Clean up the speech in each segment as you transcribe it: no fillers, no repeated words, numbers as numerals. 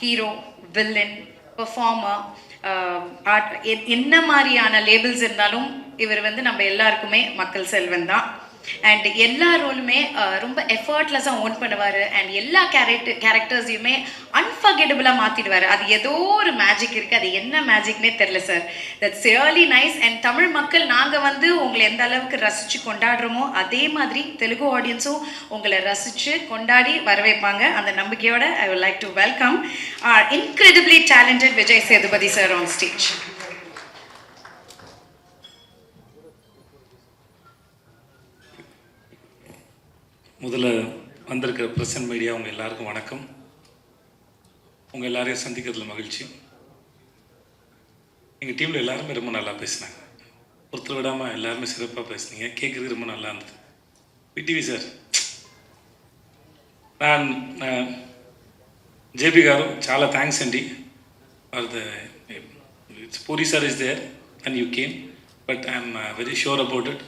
Hero, villain, performer, art, என்ன மாதிரியான labels இருந்தாலும் இவர் வந்து நம்ம எல்லாருக்குமே மக்கள் செல்வன் தான். அண்ட் எல்லா ரோலுமே ரொம்ப எஃபர்ட்லெஸ்ஸாக ஓன் பண்ணுவார். அண்ட் எல்லா கேரக்டர்ஸையுமே அன்ஃபர்கெட்டபிளாக மாற்றிடுவார். அது ஏதோ ஒரு மேஜிக் இருக்குது, அது என்ன மேஜிக்னே தெரில sir. That's really nice. And Tamil மக்கள் நாங்கள் வந்து உங்களை எந்த அளவுக்கு ரசித்து கொண்டாடுறோமோ அதே மாதிரி தெலுங்கு ஆடியன்ஸும் உங்களை ரசித்து கொண்டாடி வரவேற்பாங்க. அந்த நம்பிக்கையோட I would like to welcome incredibly talented Vijay Sethupathi sir on stage. முதல்ல வந்திருக்கிற பிரசன்ட் மீடியா உங்கள் எல்லாருக்கும் வணக்கம். உங்கள் எல்லாரையும் சந்திக்கிறதுல மகிழ்ச்சி. எங்கள் டீமில் எல்லாருமே ரொம்ப நல்லா பேசினாங்க. ஒருத்தர் விடாமல் எல்லாருமே சிறப்பாக பேசுனீங்க. கேட்குறது ரொம்ப நல்லா இருந்தது. விடிவி சார், நான் జేపీ గారు చాలా థ్యాంక్స్ అండి for the Puri sir is there and you came, but I'm very sure about it.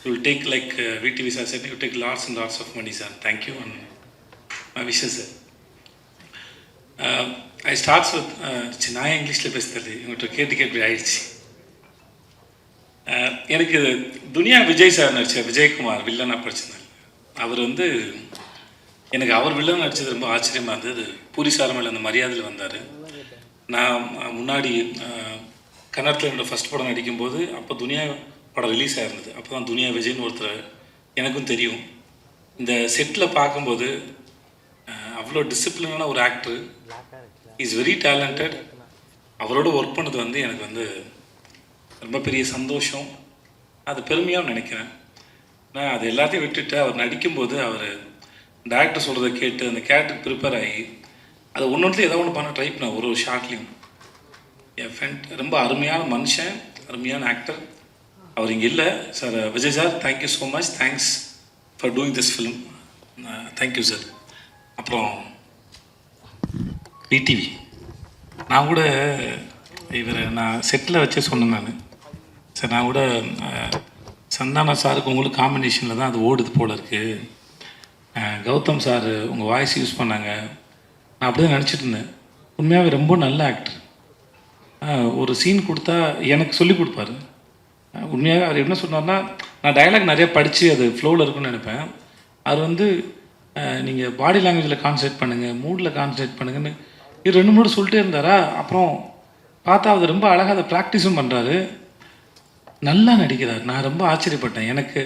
You will take, like VTV sir said, you take lots and lots of money, sir. Thank you and my wishes, sir. I starts with நான் இங்கிலீஷில் பேசுறது உங்கள்கிட்ட கேட்டு ஆயிடுச்சு. எனக்கு துனியா Vijay sir நடித்த விஜயகுமார் வில்லனாக படிச்சிருந்தார். அவர் வந்து எனக்கு அவர் வில்லன் நடித்தது ரொம்ப ஆச்சரியமாக இருந்தது. பூரி சார் மேலே அந்த மரியாதையில் வந்தார். நான் முன்னாடி கன்னடத்தில் என்னோடய ஃபஸ்ட் படம் நடிக்கும்போது அப்போ துனியா படம் ரிலீஸ் ஆகிருந்தது. அப்போ தான் துனியா விஜய்னு ஒருத்தர் எனக்கும் தெரியும். இந்த செட்டில் பார்க்கும்போது அவ்வளோ டிசிப்ளினான ஒரு ஆக்டர், இஸ் வெரி டேலண்டட். அவரோட ஒர்க் பண்ணது வந்து எனக்கு வந்து ரொம்ப பெரிய சந்தோஷம், அது பெருமையாக நினைக்கிறேன். நான் அது எல்லாத்தையும் விட்டுட்டு அவர் நடிக்கும்போது அவர் டேரக்டர் சொல்கிறத கேட்டு அந்த கேரக்டருக்கு ப்ரிப்பேர் ஆகி அதை ஒன்று ஏதோ ஒன்று பண்ண ட்ரை பண்ணேன். ஒரு ஷார்ட்லேயும் என் ஃப்ரெண்ட் ரொம்ப அருமையான மனுஷன், அருமையான ஆக்டர். அவர் இங்கே இல்லை sir. Vijay sir, thank you so much. Thanks for doing this film. Thank you sir. அப்புறம் விடிவி, நான் கூட நான் செட்டில் வச்சே சொன்னேன். நான் சார், நான் கூட சந்தானா சாருக்கு உங்களுக்கு காம்பினேஷனில் தான் அது ஓடுது போல இருக்குது. கௌதம் சார் உங்கள் வாய்ஸ் யூஸ் பண்ணாங்க. நான் அப்படி தான் நினச்சிட்டு இருந்தேன். உண்மையாகவே ரொம்ப நல்ல ஆக்டர். ஒரு சீன் கொடுத்தா எனக்கு சொல்லி கொடுப்பாரு. உண்மையாக அவர் என்ன சொன்னார்னா, நான் டயலாக் நிறையா படித்து அது ஃப்ளோவில் இருக்குன்னு நினைப்பேன். அது வந்து நீங்கள் பாடி லாங்குவேஜில் கான்சன்ட்ரேட் பண்ணுங்கள், மூடில் கான்சன்ட்ரேட் பண்ணுங்கன்னு இது 2-3 சொல்லிட்டே இருந்தாரா. அப்புறம் பார்த்தா அவர் ரொம்ப அழகாக அதை ப்ராக்டிஸும் பண்ணுறாரு, நல்லா நடிக்கிறார். நான் ரொம்ப ஆச்சரியப்பட்டேன். எனக்கு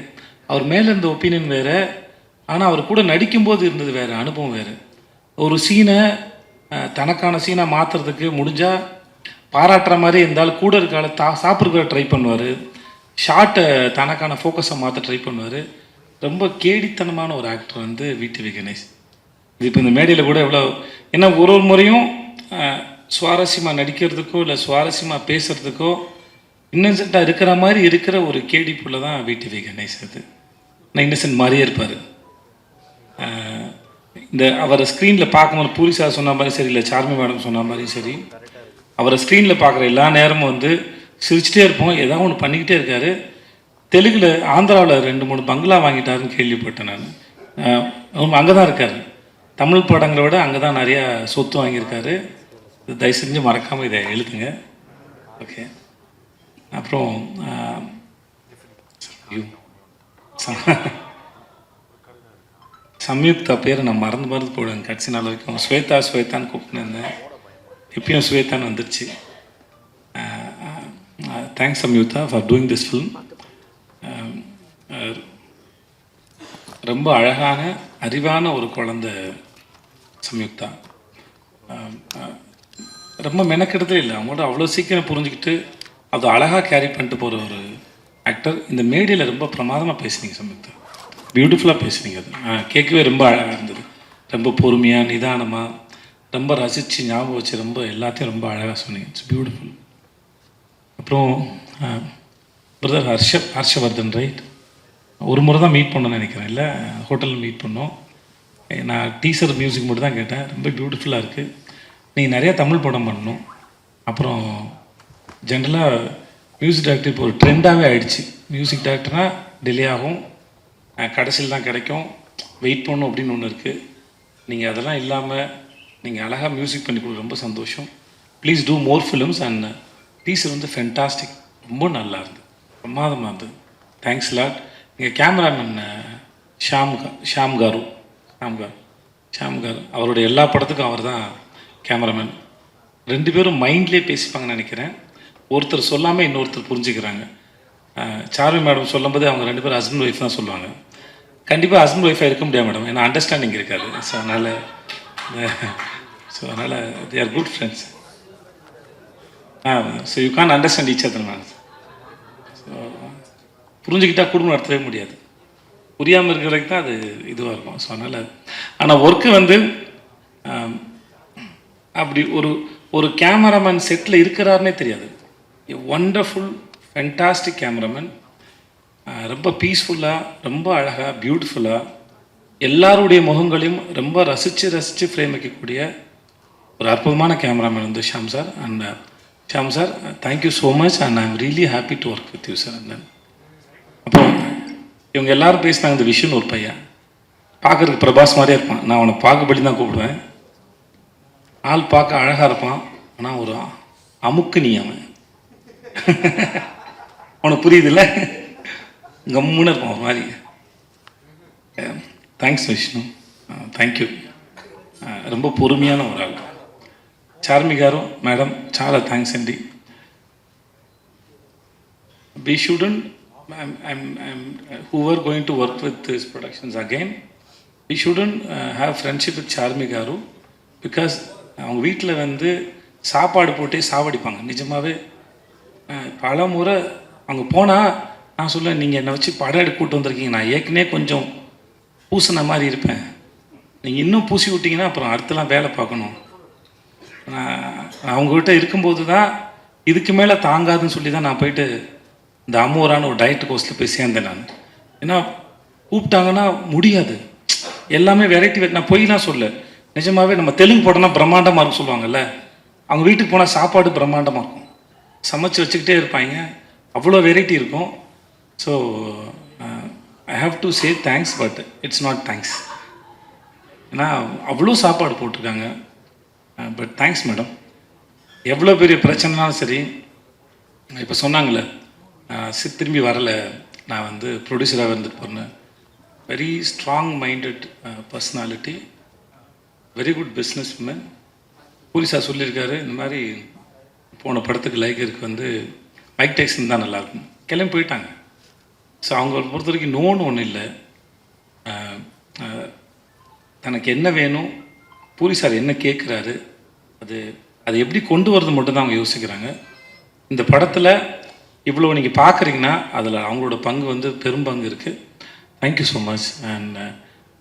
அவர் மேலே இருந்த ஒப்பீனியன் வேறு, ஆனால் அவர் கூட நடிக்கும்போது இருந்தது வேறு, அனுபவம் வேறு. ஒரு சீனை தனக்கான சீனாக மாற்றுறதுக்கு முடிஞ்சால் பாராட்டுற மாதிரி இருந்தாலும் கூட இருக்கால சாப்பிட்ற ட்ரை பண்ணுவார். ஷார்ட்டை தனக்கான ஃபோக்கஸை மாற்ற ட்ரை பண்ணுவார். ரொம்ப கேடித்தனமான ஒரு ஆக்டர் வந்து விடிவி கணேஷ். இது இப்போ இந்த மேடையில் கூட எவ்வளோ ஏன்னா ஒரு முறையும் சுவாரஸ்யமாக நடிக்கிறதுக்கோ இல்லை சுவாரஸ்யமாக பேசுகிறதுக்கோ இன்னசென்ட்டாக இருக்கிற மாதிரி இருக்கிற ஒரு கேடிப்புள்ள தான் விடிவி கணேஷ். அது நான் இன்னசென்ட் மாதிரியே இருப்பார். இந்த அவரை ஸ்க்ரீனில் பார்க்கும்போது பூரி சார் சொன்ன மாதிரி சரி, இல்லை சார்மி மேடம் சொன்ன மாதிரி சரி, அவரை ஸ்க்ரீனில் பார்க்குற எல்லா நேரமும் வந்து சிரிச்சிட்டே இருப்போம். ஏதாவது ஒன்று பண்ணிக்கிட்டே இருக்கார். தெலுங்கில் ஆந்திராவில் 2-3 பங்களா வாங்கிட்டாருன்னு கேள்விப்பட்டேன் நான். அங்கே தான் இருக்கார். தமிழ் படங்களை விட அங்கே தான் நிறையா சொத்து வாங்கியிருக்காரு. தயவு செஞ்சு மறக்காமல் இதை எழுதுங்க. ஓகே. அப்புறம் சம்யுக்தா பேரை நான் மறந்து போடுவேன் கடைசி நாள் வரைக்கும். ஸ்வேதான்னு கூப்பிட்டுருந்தேன். இப்பயும் ஸ்வேதான்னு வந்துருச்சு. Thanks Samyuktha for doing this film. ரொம்ப அழகான அறிவான ஒரு குழந்தை சம்யுக்தா. ரொம்ப மெனக்கெடுதே இல்லை. அவங்களோட அவ்வளோ சீக்கிரம் புரிஞ்சுக்கிட்டு அதை அழகாக கேரி பண்ணிட்டு போகிற ஒரு ஆக்டர். இந்த மேடையில் ரொம்ப பிரமாதமாக பேசுனீங்க சம்யுக்தா, பியூட்டிஃபுல்லாக பேசுனீங்க. அது கேட்கவே ரொம்ப அழகாக இருந்தது. ரொம்ப பொறுமையாக நிதானமாக ரொம்ப ரசித்து ஞாபகம் வச்சு ரொம்ப எல்லாத்தையும் ரொம்ப அழகாக சொன்னீங்க. It's beautiful. அப்புறம் பிரதர் ஹர்ஷவர்தன், ரைட்? ஒரு முறை தான் மீட் பண்ணணும்னு நினைக்கிறேன், இல்லை ஹோட்டலில் மீட் பண்ணோம். நான் டீசர் மியூசிக் மட்டும் தான் கேட்டேன். ரொம்ப பியூட்டிஃபுல்லாக இருக்குது. நீங்கள் நிறையா தமிழ் படம் பண்ணணும். அப்புறம் ஜென்ரலாக மியூசிக் டைரக்டர் இப்போ ஒரு ட்ரெண்டாகவே ஆகிடுச்சு. மியூசிக் டைரக்டர்னால் டிலே ஆகும், கடைசியில் தான் கிடைக்கும், வெயிட் பண்ணணும் அப்படின்னு ஒன்று இருக்குது. நீங்கள் அதெல்லாம் இல்லாமல் நீங்கள் அழகாக மியூசிக் பண்ணி கொடுக்க ரொம்ப சந்தோஷம். Please do more films. And teaser வந்து ஃபென்டாஸ்டிக், ரொம்ப நல்லா இருந்தது, பிரமாதமாக இருந்தது. Thanks lot. எங்கள் கேமராமேன் ஷாம் காரு அவருடைய எல்லா படத்துக்கும் அவர் தான் கேமராமேன். 2 பேரும் மைண்ட்லேயே பேசிப்பாங்கன்னு நினைக்கிறேன். ஒருத்தர் சொல்லாமல் இன்னொருத்தர் புரிஞ்சுக்கிறாங்க. சார்வி மேடம் சொல்லும்போது அவங்க 2 பேரும் ஹஸ்பண்ட் ஒய்ஃப் தான் சொல்லுவாங்க. கண்டிப்பாக ஹஸ்பண்ட் ஒய்ஃபாக இருக்க முடியாது மேடம், ஏன்னா அண்டர்ஸ்டாண்டிங் இருக்காது. ஸோ அதனால் they are good friends. So you can understand each other ma'am. So புரிஞ்சுக்கிட்டால் குடும்பம் நடத்தவே முடியாது. புரியாமல் இருக்கிற வரைக்கும் தான் அது இதுவாக இருக்கும். ஸோ அதனால் ஆனால் ஒர்க்கு வந்து அப்படி ஒரு கேமராமேன் செட்டில் இருக்கிறாருன்னே தெரியாது. Wonderful fantastic cameraman. ரொம்ப பீஸ்ஃபுல்லாக, ரொம்ப அழகாக, பியூட்டிஃபுல்லாக எல்லாருடைய முகங்களையும் ரொம்ப ரசித்து ஃப்ரேம் வைக்கக்கூடிய ஒரு அற்புதமான கேமராமேன் வந்து Sham sir. And Sham sir, thank you so much. And I am really happy to work with you sir. அண்ட் அப்போ இவங்க எல்லாரும் பேசினாங்க. இந்த விஷயம் ஒரு பையன் பார்க்குறதுக்கு பிரபாஸ் மாதிரியே இருப்பான். நான் அவனை பாகுபலி தான் கூப்பிடுவேன். ஆள் பார்க்க அழகாக இருப்பான், ஆனால் ஒரு அமுக்கு நீ அவன். அவனுக்கு புரியுதுல்ல, கம்முன்னு இருப்பான் ஒரு மாதிரி. Thanks Vishnu, thank you. ரொம்ப பொறுமையான ஒரு ஆள். చార్మి గారు, మేడం, చాలా థ్యాంక్స్ అండి. We shouldn't, who are going to work with these productions again, we shouldn't have friendship with Charmy garu, because அவங்க வீட்டில் வந்து சாப்பாடு போட்டே சாவடிப்பாங்க. நிஜமாகவே பல முறை அங்கே போனால் நான் சொல்லுவேன், நீங்கள் என்னை வச்சு படம் எடுக்க கூட்டு வந்திருக்கீங்க, நான் ஏற்கனவே கொஞ்சம் பூசின மாதிரி இருப்பேன், நீங்கள் இன்னும் பூசி விட்டிங்கன்னா அப்புறம் அடுத்தலாம் வேலை பார்க்கணும். நான் அவங்ககிட்ட இருக்கும்போது தான் இதுக்கு மேலே தாங்காதுன்னு சொல்லி தான் நான் போயிட்டு இந்த அமோரான ஒரு டயட் கோர்ஸில் போய் சேர்ந்தேன் நான். ஏன்னா கூப்பிட்டாங்கன்னா முடியாது, எல்லாமே வெரைட்டி. நான் பொய்லாம் சொல்ல, நிஜமாகவே நம்ம தெலுங்கு போட்டோன்னா பிரம்மாண்டமாக இருக்கும் சொல்லுவாங்கல்ல, அவங்க வீட்டுக்கு போனால் சாப்பாடு பிரம்மாண்டமாக இருக்கும், சமைச்சு வச்சுக்கிட்டே இருப்பாங்க, அவ்வளோ வெரைட்டி இருக்கும். So I have to say thanks, but it's not thanks. ஏன்னா அவ்வளோ சாப்பாடு போட்டிருக்காங்க. But thanks madam. எவ்வளோ பெரிய பிரச்சனைனாலும் சரி, இப்போ சொன்னாங்களே திரும்பி வரலை, நான் வந்து ப்ரொடியூசராக இருந்துட்டு போனேன். Very strong minded personality, very good business woman. போலீஸாக சொல்லியிருக்காரு, இந்த மாதிரி போன படத்துக்கு லைகருக்கு வந்து மைக் டைசன் தான் நல்லாயிருக்கும், கிளம்பி போயிட்டாங்க. ஸோ அவங்கள பொறுத்த வரைக்கும் நோன்னு ஒன்றும் இல்லை. தனக்கு என்ன வேணும், பூரி சார் என்ன கேட்குறாரு, அது எப்படி கொண்டு வரது மட்டும்தான் அவங்க யோசிக்கிறாங்க. இந்த படத்தில் இவ்வளோ நீங்கள் பார்க்குறீங்கன்னா அதில் அவங்களோட பங்கு வந்து பெரும்பங்கு இருக்குது. Thank you so much. And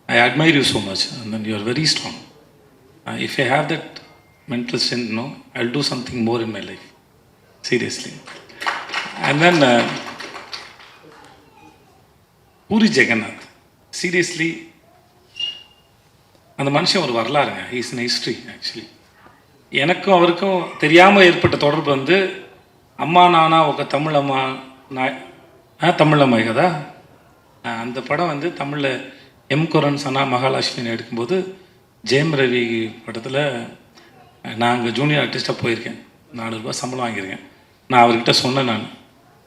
I admire you so much. And then you are very strong. If I have that mental strength, no, I'll do something more in my life, seriously. And then Puri Jagannath, seriously, அந்த மனுஷன் ஒரு வரலாறுங்க. He's in history. Actually எனக்கும் அவருக்கும் தெரியாமல் ஏற்பட்ட தொடர்பு வந்து அம்மா நானா ఒక தமிழம்மா தமிழம்மா கதா, அந்த படம் வந்து தமிழில் எம் குரன் சனா மகாலட்சுமின்னு எடுக்கும்போது ஜெயம் ரவி படத்தில் நான் அங்கே ஜூனியர் ஆர்டிஸ்ட்டாக போயிருக்கேன். 4 ரூபா சம்பளம் வாங்கியிருக்கேன். நான் அவர்கிட்ட சொன்னேன், நான்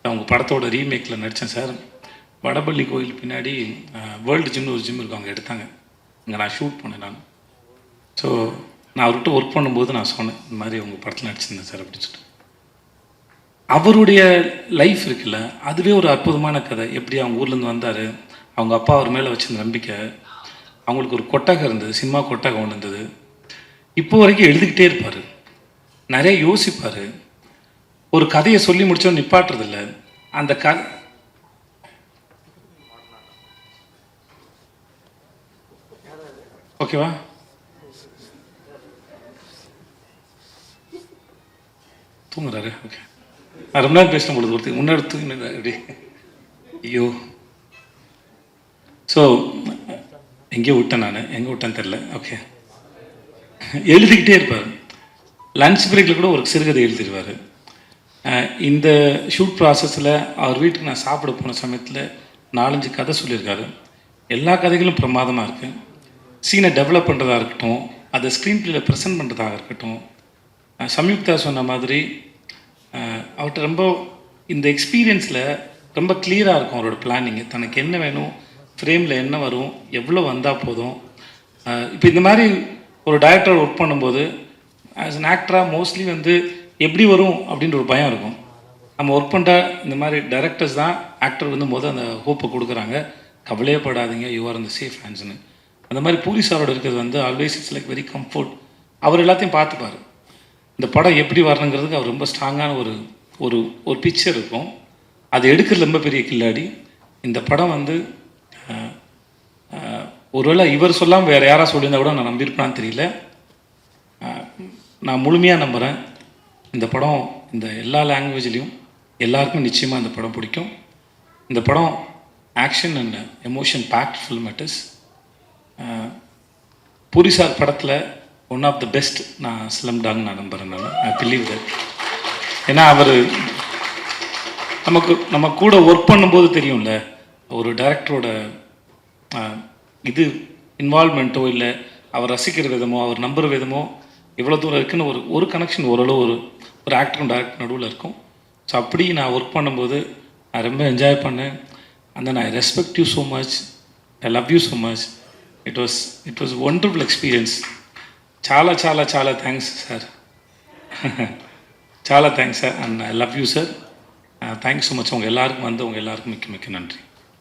அவங்க படத்தோட ரீமேக்கில் நடித்தேன் சார். வடபள்ளி கோயில் பின்னாடி வேர்ல்டு ஜிம்னு ஒரு ஜிம் இருக்கும், அவங்க எடுத்தாங்க, அங்கே நான் ஷூட் பண்ணேன் நான். ஸோ நான் அவர்கிட்ட ஒர்க் பண்ணும்போது நான் சொன்னேன், இந்த மாதிரி உங்கள் படத்தில் நடிச்சிருந்தேன் சார் அப்படின்னு சொல்லிட்டு. அவருடைய லைஃப் இருக்குல்ல, அதுவே ஒரு அற்புதமான கதை. எப்படி அவங்க ஊர்லேருந்து வந்தார், அவங்க அப்பா அவர் மேலே வச்சிருந்த நம்பிக்கை, அவங்களுக்கு ஒரு கொட்டகை இருந்தது, சினிமா கொட்டகை ஒன்று இருந்தது. இப்போ வரைக்கும் எழுதிக்கிட்டே இருப்பார், நிறைய யோசிப்பார். ஒரு கதையை சொல்லி முடிச்சோம் நிப்பாட்டுறதில்ல. அந்த கதை ஓகேவா? தூங்குறாரு. ஓகே, நான் ரொம்ப நேரம் பேசணும் பொழுது ஒருத்தர் முன்னாடி தூங்கினாரு அப்படி. ஐயோ, ஸோ எங்கேயோ விட்டேன், நான் எங்கே விட்டேன்னு தெரில. ஓகே, எழுதிக்கிட்டே இருப்பார். லன்ச் பிரேக்கில் கூட ஒரு சிறுகதை எழுதிடுவார். இந்த ஷூட் ப்ராசஸில் அவர் வீட்டுக்கு நான் சாப்பிட போன சமயத்தில் 4-5 கதை சொல்லியிருக்காரு. எல்லா கதைகளும் பிரமாதமாக இருக்குது. சீனை டெவலப் பண்ணுறதா இருக்கட்டும், அதை ஸ்க்ரீன் பிளேயில் ப்ரெசென்ட் பண்ணுறதாக இருக்கட்டும், சம்யுக்தா சொன்ன மாதிரி அவர்கிட்ட ரொம்ப இந்த எக்ஸ்பீரியன்ஸில் ரொம்ப கிளியராக இருக்கும் அவரோட பிளானிங்கு. தனக்கு என்ன வேணும், ஃப்ரேமில் என்ன வரும், எவ்வளோ வந்தால் போதும். இப்போ இந்த மாதிரி ஒரு டைரக்டர் ஒர்க் பண்ணும்போது ஆஸ் அன் ஆக்டராக மோஸ்ட்லி வந்து எப்படி வரும் அப்படின்ற ஒரு பயம் இருக்கும். நம்ம ஒர்க் பண்ணுற இந்த மாதிரி டைரக்டர்ஸ் தான் ஆக்டர் வந்து அந்த ஹோப்பை கொடுக்குறாங்க, கவலையே படாதீங்க, யூ ஆர் இந்த சேஃப் ஹேண்ட்ஸ்னு. அந்த மாதிரி பூரி சாரோட இருக்கிறது வந்து always it's like very comfort. அவர் எல்லாத்தையும் பார்த்துப்பார். இந்த படம் எப்படி வரணுங்கிறதுக்கு அவர் ரொம்ப ஸ்ட்ராங்கான ஒரு ஒரு ஒரு பிக்சர் இருக்கும். அது எடுக்கிறது ரொம்ப பெரிய கில்லாடி. இந்த படம் வந்து ஒருவேளை இவர் சொல்லாமல் வேறு யாராவது சொல்லியிருந்தா கூட நான் நம்பியிருப்பான்னு தெரியல. நான் முழுமையாக நம்புகிறேன் இந்த படம் இந்த எல்லா லாங்குவேஜ்லேயும் எல்லாருக்கும் நிச்சயமாக இந்த படம் பிடிக்கும். இந்த படம் action and emotion packed film it is. Puri sir படத்தில் ஒன் ஆஃப் த பெஸ்ட் நான் ஸ்லம் டாக் நான் நம்புகிறேன். I believe that. ஏன்னா அவர் நம்ம கூட ஒர்க் பண்ணும்போது தெரியும்ல, ஒரு டைரக்டரோட இது இன்வால்மெண்ட்டோ இல்லை அவர் ரசிக்கிற விதமோ அவர் நம்புகிற விதமோ எவ்வளோ தூரம் இருக்குன்னு ஒரு கனெக்ஷன் ஓரளவு ஒரு ஆக்டரும் டைரக்டர் நடுவில் இருக்கும். ஸோ அப்படி நான் ஒர்க் பண்ணும்போது நான் ரொம்ப என்ஜாய் பண்ணேன். And then I respect you so much, I love you so much. It was wonderful experience. చాలా చాలా చాలా థ్యాంక్స్ సార్. చాలా thanks sir. And I love you sir. Thanks so much. உங்கள் எல்லாருக்கும் மிக்க மிக்க நன்றி.